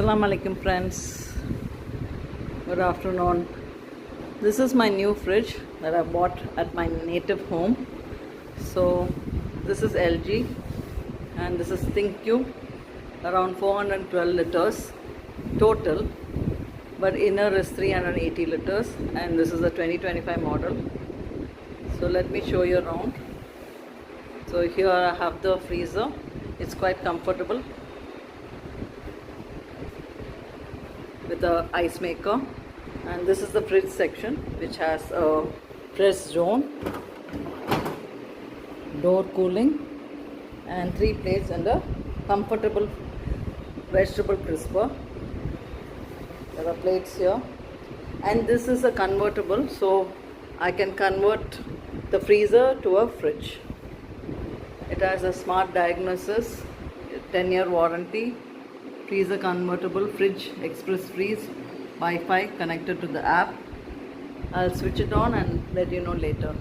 Assalamu alaikum friends, good afternoon. This is my new fridge that I bought at my native home. So this is LG and this is ThinkCube, around 412 liters total, but inner is 380 liters and this is a 2025 model. So let me show you around. So here I have the freezer. It's quite comfortable with the ice maker, and this is the fridge section which has a press zone, door cooling, and 3 plates and a comfortable vegetable crisper. There are plates here, and this is a convertible, so I can convert the freezer to a fridge. It has a smart diagnosis, 10-year warranty, freezer convertible, fridge express freeze, Wi-Fi connected to the app. I'll switch it on and let you know later.